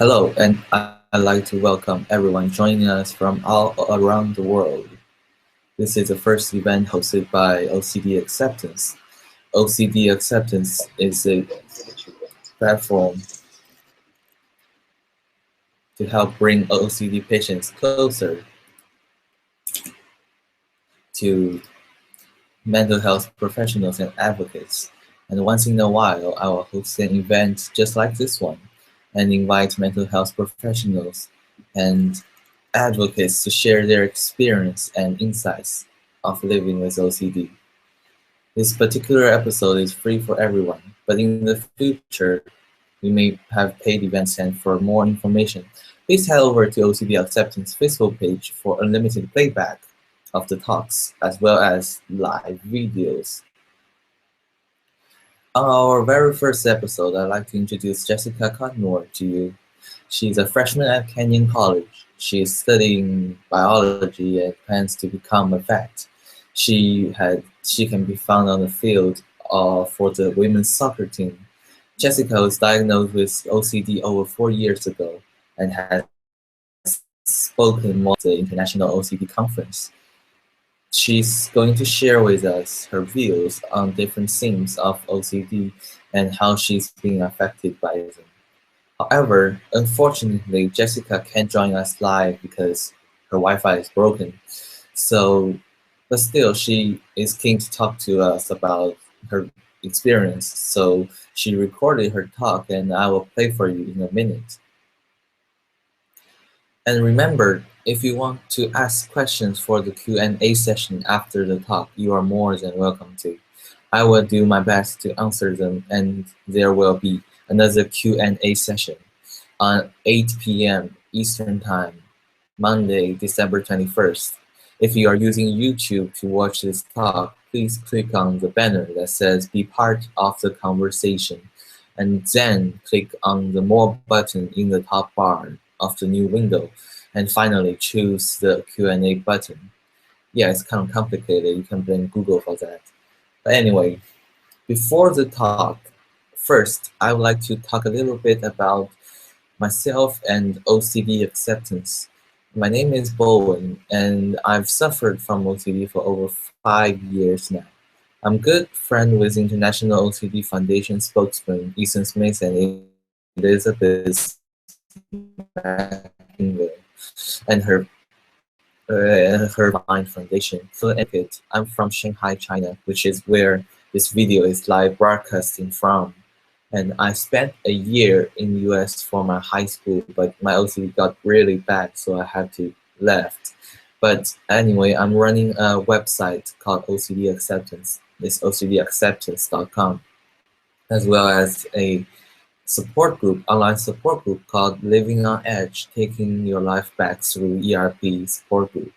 Hello, and I'd like to welcome everyone joining us from all around the world. This is the first event hosted by OCD Acceptance. OCD Acceptance is a platform to help bring OCD patients closer to mental health professionals and advocates. And once in a while, I will host an event just like this one and invite mental health professionals and advocates to share their experience and insights of living with OCD. This particular episode is free for everyone, but in the future, we may have paid events, and for more information, please head over to OCD Acceptance Facebook page for unlimited playback of the talks, as well as live videos. On our very first episode, I'd like to introduce Jessica Kotnour to you. She's a freshman at Kenyon College. She is studying biology and plans to become a vet. She can be found on the field for the women's soccer team. Jessica was diagnosed with OCD over 4 years ago and has spoken more at the International OCD Conference. She's going to share with us her views on different themes of OCD and how she's being affected by them. However, unfortunately, Jessica can't join us live because her Wi-Fi is broken. But still, she is keen to talk to us about her experience. So she recorded her talk, and I will play for you in a minute. And remember, if you want to ask questions for the Q&A session after the talk, you are more than welcome to. I will do my best to answer them, and there will be another Q&A session on 8 p.m. Eastern Time, Monday, December 21st. If you are using YouTube to watch this talk, please click on the banner that says "Be part of the conversation," and then click on the More button in the top bar of the new window, and finally choose the Q&A button. Yeah, it's kind of complicated. You can blame Google for that. But anyway, before the talk, first, I would like to talk a little bit about myself and OCD acceptance. My name is Bowen, and I've suffered from OCD for over 5 years now. I'm good friend with International OCD Foundation spokesman Ethan Smith and Elizabeth Mackinville and her Mind Foundation. For etiquette, I'm from Shanghai, China, which is where this video is live broadcasting from. And I spent a year in the US for my high school, but my OCD got really bad, so I had to left. But anyway, I'm running a website called OCD Acceptance. It's OCDacceptance.com, as well as a online support group called Living on Edge, Taking Your Life Back Through ERP support group.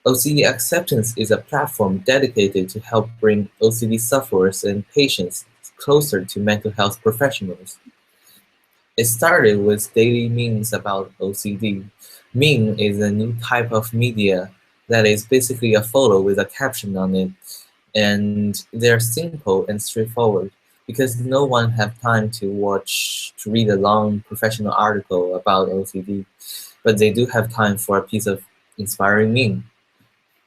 OCD Acceptance is a platform dedicated to help bring OCD sufferers and patients closer to mental health professionals. It started with daily memes about OCD. Meme is a new type of media that is basically a photo with a caption on it, and they're simple and straightforward because no one have time to read a long professional article about OCD, but they do have time for a piece of inspiring meme.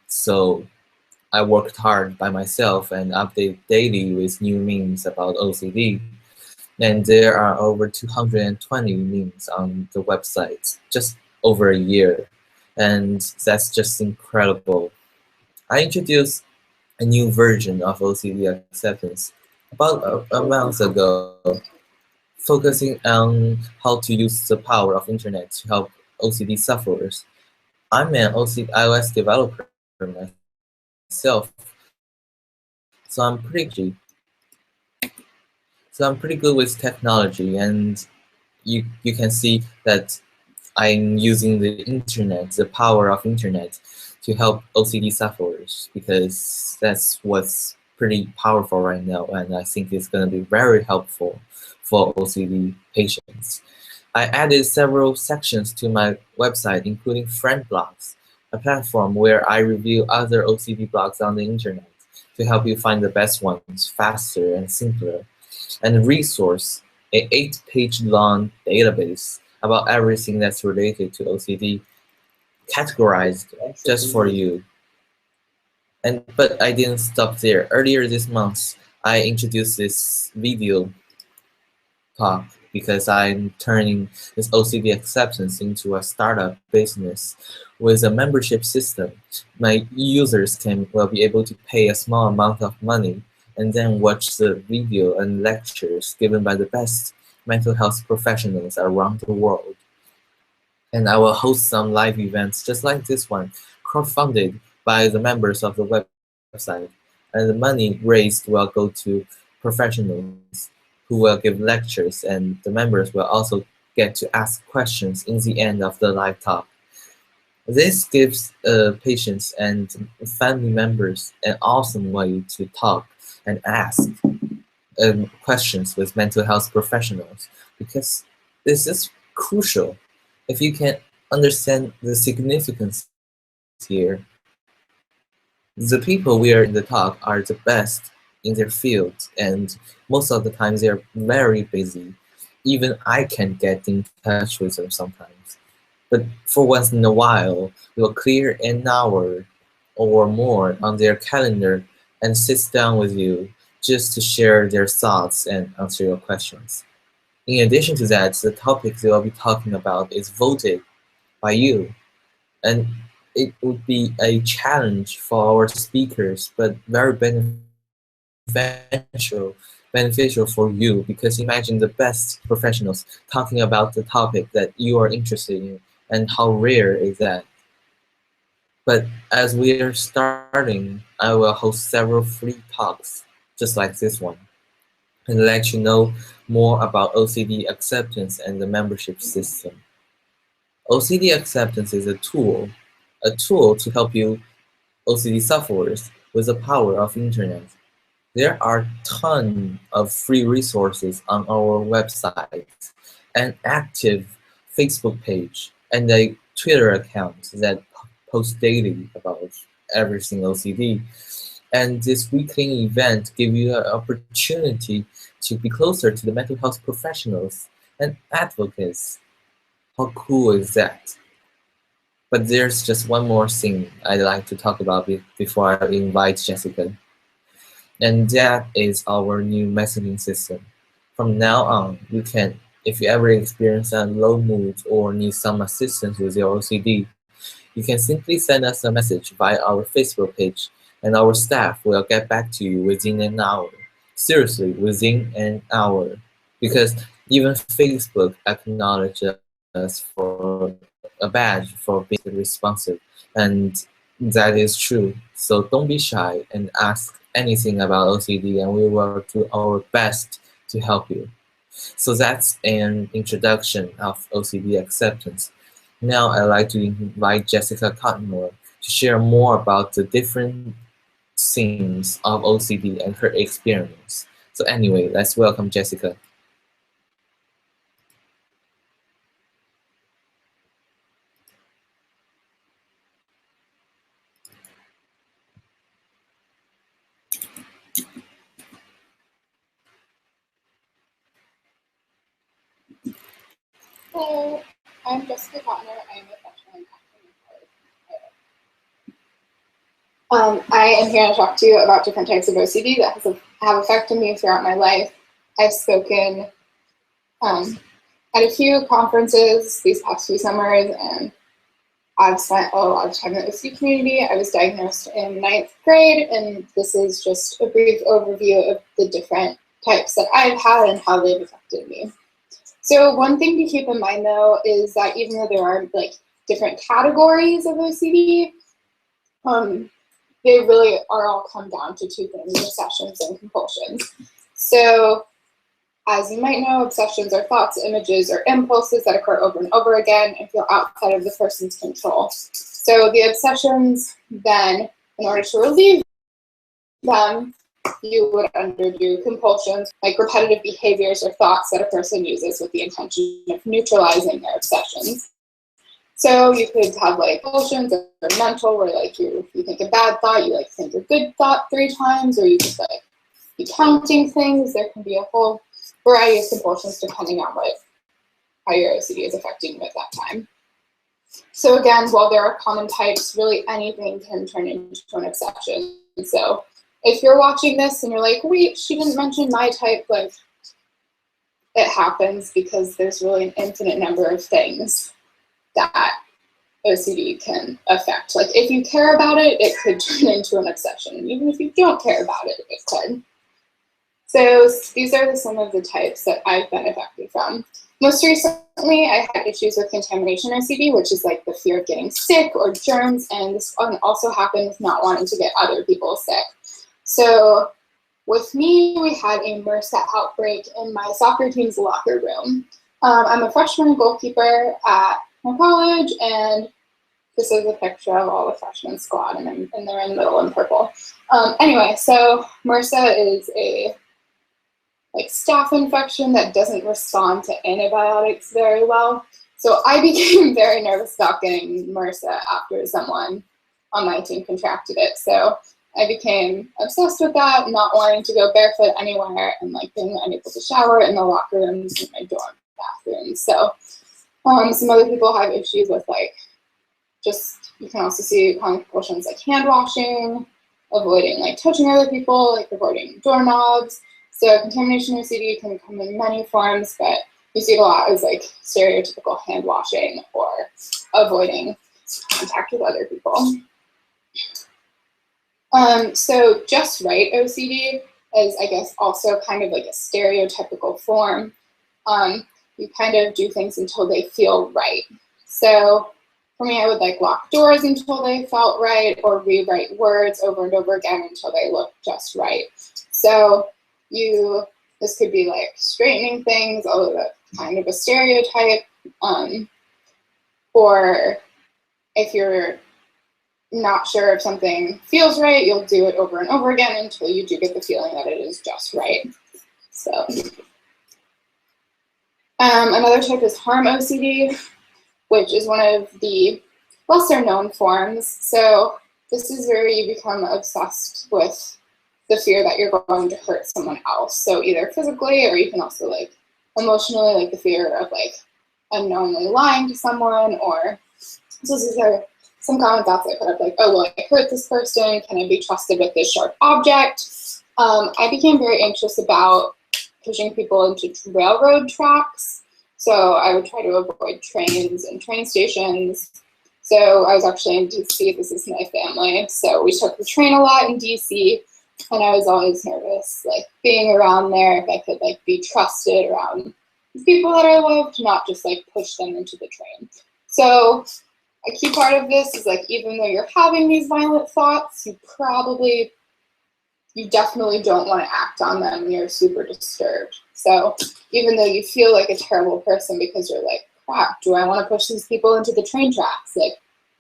So I worked hard by myself and update daily with new memes about OCD. And there are over 220 memes on the website, just over a year. And that's just incredible. I introduced a new version of OCD acceptance about a month ago, focusing on how to use the power of internet to help OCD sufferers. I'm an OCD iOS developer myself, so I'm pretty good with technology. So I'm pretty good with technology, and you can see that I'm using the internet, the power of internet, to help OCD sufferers, because that's what's pretty powerful right now, and I think it's going to be very helpful for OCD patients. I added several sections to my website, including friend blogs, a platform where I review other OCD blogs on the internet to help you find the best ones faster and simpler. And resource, an 8-page long database about everything that's related to OCD, categorized just for you. But I didn't stop there. Earlier this month, I introduced this video talk because I'm turning this OCD acceptance into a startup business with a membership system. My users will be able to pay a small amount of money and then watch the video and lectures given by the best mental health professionals around the world. And I will host some live events just like this one, crowdfunded by the members of the website. And the money raised will go to professionals who will give lectures, and the members will also get to ask questions in the end of the live talk. This gives patients and family members an awesome way to talk and ask questions with mental health professionals, because this is crucial. If you can understand the significance here, the people we are in the talk are the best in their field, and most of the time they're very busy. Even I can't get in touch with them sometimes. But for once in a while, they'll clear an hour or more on their calendar and sit down with you just to share their thoughts and answer your questions. In addition to that, the topic they will be talking about is voted by you, and it would be a challenge for our speakers, but very beneficial for you, because imagine the best professionals talking about the topic that you are interested in, and how rare is that. But as we are starting, I will host several free talks just like this one and let you know more about OCD acceptance and the membership system. OCD acceptance is a tool to help you OCD sufferers with the power of internet. There are tons of free resources on our website, an active Facebook page, and a Twitter account that posts daily about everything OCD. And this weekly event gives you an opportunity to be closer to the mental health professionals and advocates. How cool is that? But there's just one more thing I'd like to talk about before I invite Jessica. And that is our new messaging system. From now on, you can, if you ever experience a low mood or need some assistance with your OCD, you can simply send us a message via our Facebook page, and our staff will get back to you within an hour. Seriously, within an hour. Because even Facebook acknowledged us for a badge for being responsive. And that is true. So don't be shy and ask anything about OCD, and we will do our best to help you. So that's an introduction of OCD acceptance. Now I'd like to invite Jessica Kotnour to share more about the different themes of OCD and her experience. So anyway, let's welcome Jessica. Hello, I'm Jessica Kotnour. I am a freshman at Kenyon College. I am here to talk to you about different types of OCD that have affected me throughout my life. I've spoken at a few conferences these past few summers, and I've spent a lot of time in the OCD community. I was diagnosed in 9th grade, and this is just a brief overview of the different types that I've had and how they've affected me. So one thing to keep in mind, though, is that even though there are like different categories of OCD, they really are all come down to two things: obsessions and compulsions. So as you might know, obsessions are thoughts, images, or impulses that occur over and over again and feel outside of the person's control. So the obsessions, then, in order to relieve them, you would undergo compulsions, like repetitive behaviors or thoughts that a person uses with the intention of neutralizing their obsessions. So you could have like compulsions that are mental, where like you think a bad thought, you like think a good thought 3 times, or you just like be counting things. There can be a whole variety of compulsions depending on what how your OCD is affecting you at that time. So again, while there are common types, really anything can turn into an obsession. So if you're watching this and you're like, wait, she didn't mention my type, like, it happens because there's really an infinite number of things that OCD can affect. Like, if you care about it, it could turn into an obsession. Even if you don't care about it, it could. So these are some of the types that I've been affected from. Most recently, I had issues with contamination OCD, which is like the fear of getting sick or germs, and this one also happened with not wanting to get other people sick. So with me, we had a MRSA outbreak in my soccer team's locker room. I'm a freshman goalkeeper at my college, and this is a picture of all the freshman squad, and they're in the middle in purple. Anyway, so MRSA is a staph infection that doesn't respond to antibiotics very well. So I became very nervous about getting MRSA after someone on my team contracted it. So I became obsessed with that, not wanting to go barefoot anywhere, and being unable to shower in the locker rooms in my dorm bathrooms. So some other people have issues with you can also see common compulsions like hand washing, avoiding touching other people, avoiding doorknobs. So contamination OCD can come in many forms, but you see it a lot as stereotypical hand washing or avoiding contact with other people. So just right OCD is, I guess, also kind of like a stereotypical form. You kind of do things until they feel right. So for me, I would lock doors until they felt right, or rewrite words over and over again until they looked just right. So this could be straightening things, although that's kind of a stereotype. Or if you're not sure if something feels right, you'll do it over and over again until you do get the feeling that it is just right. So another type is harm OCD, which is one of the lesser known forms. So this is where you become obsessed with the fear that you're going to hurt someone else. So either physically, or you can also emotionally, the fear of unknowingly lying to someone, or so these are some common thoughts I put up, oh, will I hurt this person? Can I be trusted with this sharp object? I became very anxious about pushing people into railroad tracks. So I would try to avoid trains and train stations. So I was actually in DC, this is my family. So we took the train a lot in DC, and I was always nervous, being around there, if I could be trusted around the people that I loved, not just push them into the train. So a key part of this is even though you're having these violent thoughts, you definitely don't want to act on them when you're super disturbed. So even though you feel like a terrible person because you're crap, do I want to push these people into the train tracks?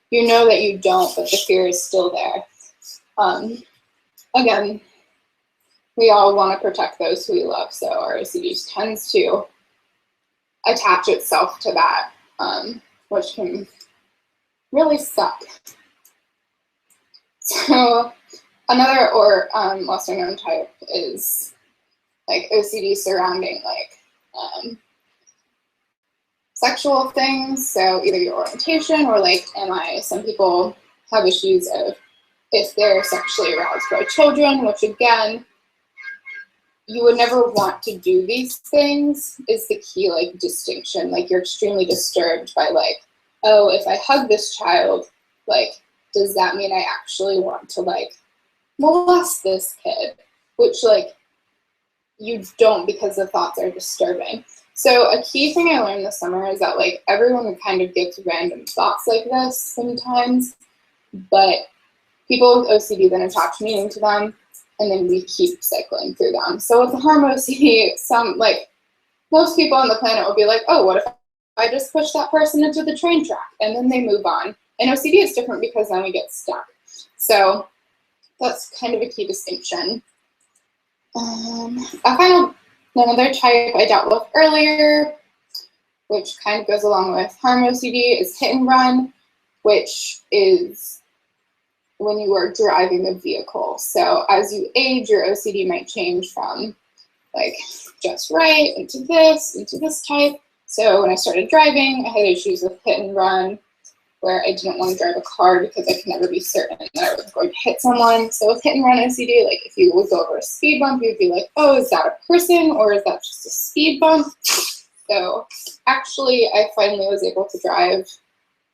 You know that you don't, but the fear is still there. Again, we all want to protect those who we love, so our OCD tends to attach itself to that, which can really suck. So another or lesser known type is OCD surrounding sexual things. So either your orientation or some people have issues of if they're sexually aroused by children, which again, you would never want to do these things is the key distinction. You're extremely disturbed by oh, if I hug this child, does that mean I actually want to molest this kid? Which you don't, because the thoughts are disturbing. So a key thing I learned this summer is that everyone kind of gets random thoughts like this sometimes, but people with OCD then attach meaning to them, and then we keep cycling through them. So with the harm OCD, most people on the planet will be oh, what if I just push that person into the train track, and then they move on. And OCD is different because then we get stuck. So that's kind of a key distinction. Another type I dealt with earlier, which kind of goes along with harm OCD, is hit and run, which is when you are driving a vehicle. So as you age, your OCD might change from just right into this type. So when I started driving, I had issues with hit and run, where I didn't want to drive a car because I could never be certain that I was going to hit someone. So with hit and run OCD, like if you would go over a speed bump, you'd be like, oh, is that a person or is that just a speed bump? So actually, I finally was able to drive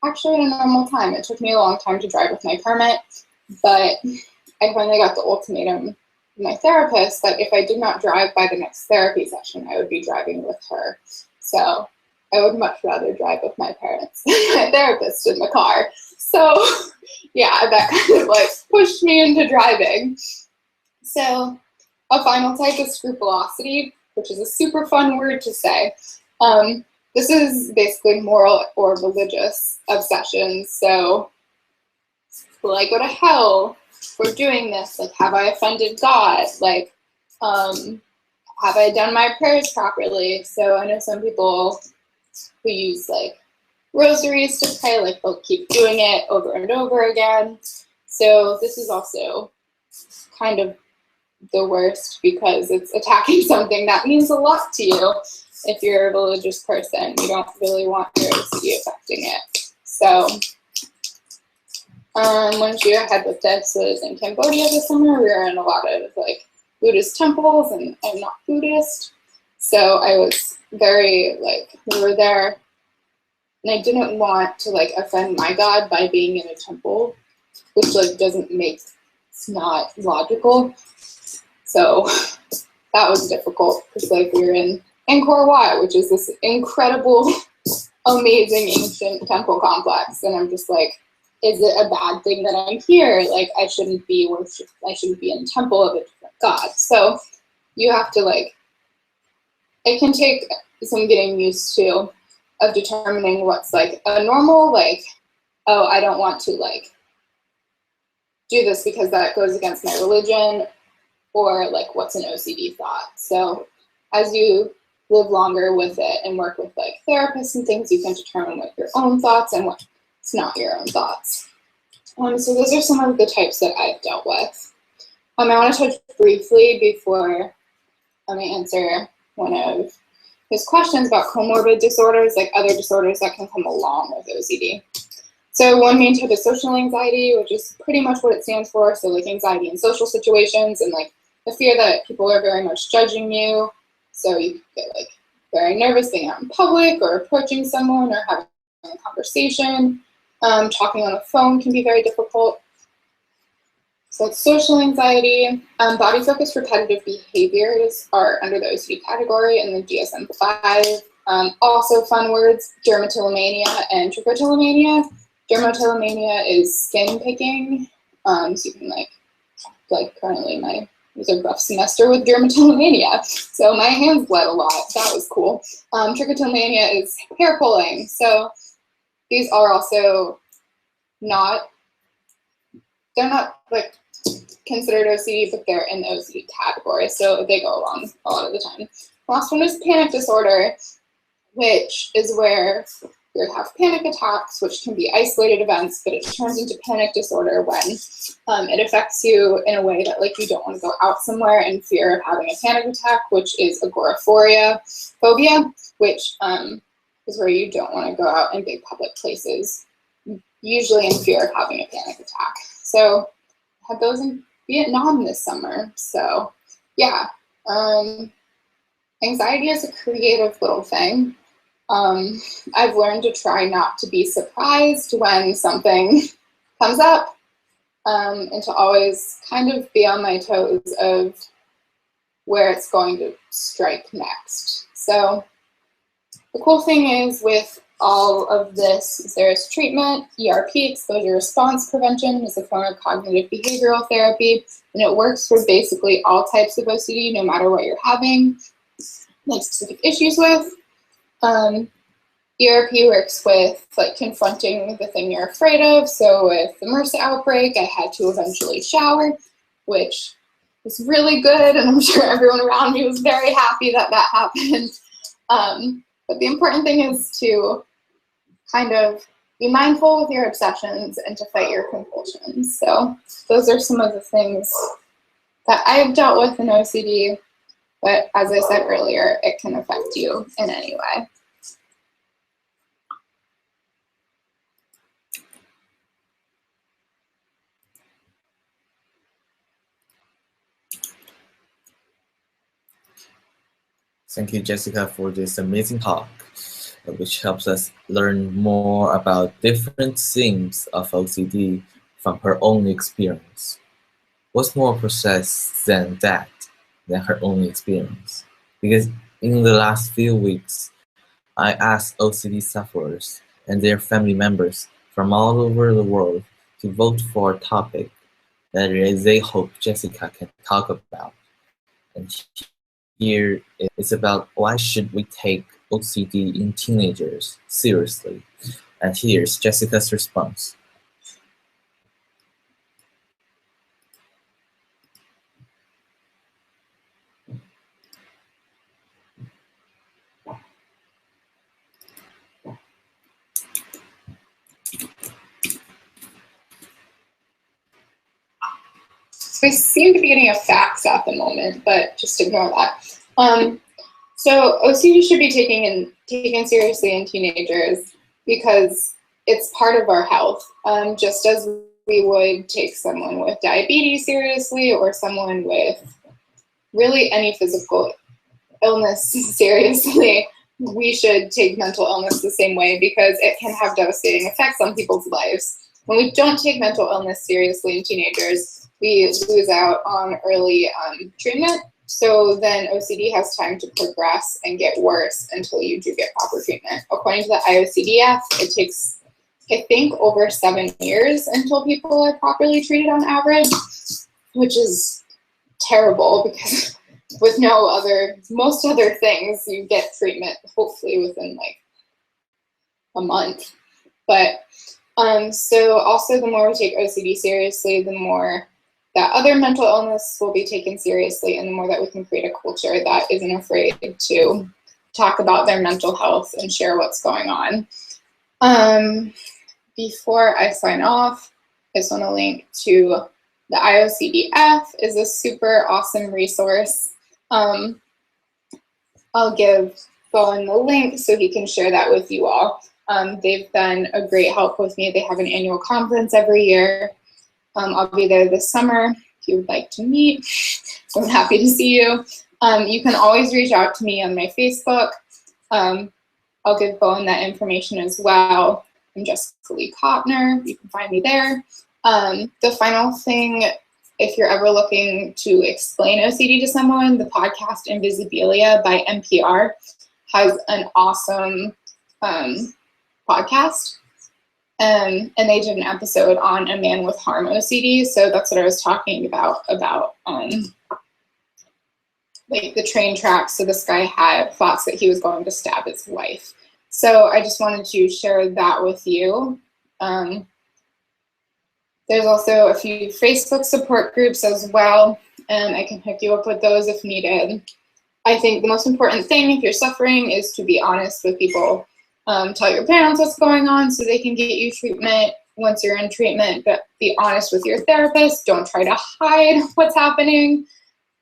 actually at a normal time. It took me a long time to drive with my permit, but I finally got the ultimatum from my therapist that if I did not drive by the next therapy session, I would be driving with her. So I would much rather drive with my parents than my therapist in the car. So yeah, that kind of like pushed me into driving. So a final type is scrupulosity, which is a super fun word to say. This is basically moral or religious obsessions. So will I go to hell for doing this? Like, have I offended God? Like, have I done my prayers properly? So I know some people who use like rosaries to pray, like they'll keep doing it over and over again. So this is also kind of the worst because it's attacking something that means a lot to you. If you're a religious person, you don't really want your OCD affecting it. So one year I had with this was in Cambodia this summer. We were in a lot of like Buddhist temples, and I'm not Buddhist. So I was very like, we were there and I didn't want to like offend my God by being in a temple, which like doesn't make, it's not logical. So that was difficult because like we were in Angkor Wat, which is this incredible, amazing ancient temple complex. And I'm just like, is it a bad thing that I'm here? Like I shouldn't be worshipped, I shouldn't be in a temple of a different God. So you have to like, it can take some getting used to of determining what's like a normal, like, oh, I don't want to like do this because that goes against my religion, or like what's an OCD thought. So as you live longer with it and work with like therapists and things, you can determine what your own thoughts and what's not your own thoughts. So those are some of the types that I've dealt with. I want to touch briefly before I answer one of his questions about comorbid disorders, like other disorders that can come along with OCD. So one main type is social anxiety, which is pretty much what it stands for. So like anxiety in social situations and like the fear that people are very much judging you. So you get like very nervous being out in public or approaching someone or having a conversation. Talking on the phone can be very difficult. So it's social anxiety. Body-focused repetitive behaviors are under the OCD category in the DSM-5. Also fun words, dermatillomania and trichotillomania. Dermatillomania is skin picking. So you can like currently it was a rough semester with dermatillomania. So my hands bled a lot. That was cool. Trichotillomania is hair pulling. So these are also they're not like considered OCD, but they're in the OCD category, so they go along a lot of the time. Last one is panic disorder, which is where you have panic attacks, which can be isolated events, but it turns into panic disorder when it affects you in a way that like you don't want to go out somewhere in fear of having a panic attack, which is agoraphobia, which is where you don't want to go out in big public places, usually in fear of having a panic attack. So I had those in Vietnam this summer. So yeah, anxiety is a creative little thing. I've learned to try not to be surprised when something comes up, and to always kind of be on my toes of where it's going to strike next. So the cool thing is with all of this is there is treatment. ERP, exposure response prevention, is a form of cognitive behavioral therapy, and it works for basically all types of OCD, no matter what you're having like specific issues with. ERP works with like confronting the thing you're afraid of. So with the MRSA outbreak, I had to eventually shower, which was really good, and I'm sure everyone around me was very happy that that happened. But the important thing is to kind of be mindful with your obsessions and to fight your compulsions. So those are some of the things that I've dealt with in OCD, but as I said earlier, it can affect you in any way. Thank you, Jessica, for this amazing talk, which helps us learn more about different themes of OCD from her own experience. What's more precise than that, than her own experience? Because in the last few weeks, I asked OCD sufferers and their family members from all over the world to vote for a topic that they hope Jessica can talk about. And here it's about why should we take OCD in teenagers seriously? And here's Jessica's response. So I seem to be getting a fax at the moment, but just ignore that. So OCD should be taken seriously in teenagers because it's part of our health, just as we would take someone with diabetes seriously or someone with really any physical illness seriously. We should take mental illness the same way because it can have devastating effects on people's lives. When we don't take mental illness seriously in teenagers, we lose out on early treatment. So then OCD has time to progress and get worse until you do get proper treatment. According to the IOCDF, it takes, I think, over 7 years until people are properly treated on average, which is terrible because with most other things, you get treatment hopefully within like a month. But so also the more we take OCD seriously, the more that other mental illness will be taken seriously, and the more that we can create a culture that isn't afraid to talk about their mental health and share what's going on. Before I sign off, I just want to link to the IOCDF is a super awesome resource. I'll give Bowen the link so he can share that with you all. They've been a great help with me. They have an annual conference every year. I'll be there this summer if you would like to meet. I'm happy to see you. You can always reach out to me on my Facebook. I'll give Bowen that information as well. I'm Jessica Kotnour. You can find me there. The final thing, if you're ever looking to explain OCD to someone, the podcast Invisibilia by NPR has an awesome podcast. And they did an episode on a man with harm OCD. So that's what I was talking about like the train tracks. So this guy had thoughts that he was going to stab his wife. So I just wanted to share that with you. There's also a few Facebook support groups as well, and I can hook you up with those if needed. I think the most important thing if you're suffering is to be honest with people. Tell your parents what's going on so they can get you treatment once you're in treatment, but be honest with your therapist. Don't try to hide what's happening,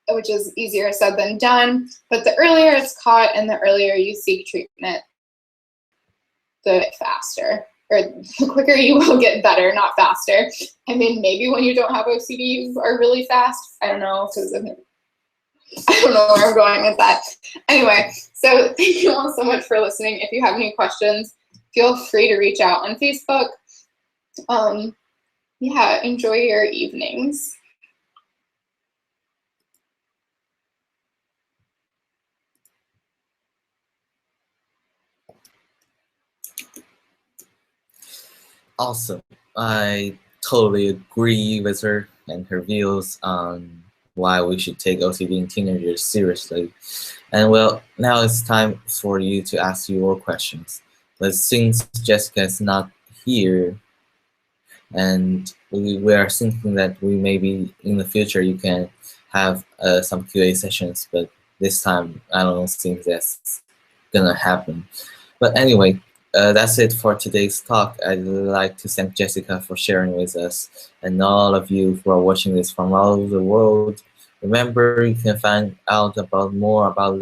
which is easier said than done. But the earlier it's caught and the earlier you seek treatment, the faster, or the quicker you will get better, not faster. I mean, maybe when you don't have OCD, you are really fast. I don't know, because I don't know where I'm going with that. Anyway, so thank you all so much for listening. If you have any questions, feel free to reach out on Facebook. Yeah, enjoy your evenings. Awesome. I totally agree with her and her views on why we should take OCD in teenagers seriously. And well, now it's time for you to ask your questions. But since Jessica is not here, and we are thinking that we maybe in the future you can have some QA sessions, but this time I don't think that's gonna happen. But anyway, that's it for today's talk. I'd like to thank Jessica for sharing with us and all of you who are watching this from all over the world. Remember, you can find out about more about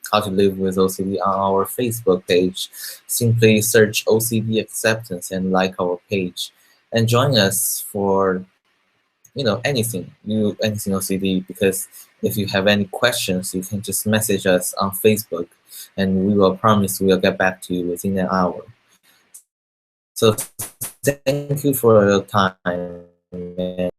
how to live with OCD on our Facebook page. Simply search OCD acceptance and like our page. And join us for anything OCD, because if you have any questions, you can just message us on Facebook, and we will promise we'll get back to you within an hour. So thank you for your time, and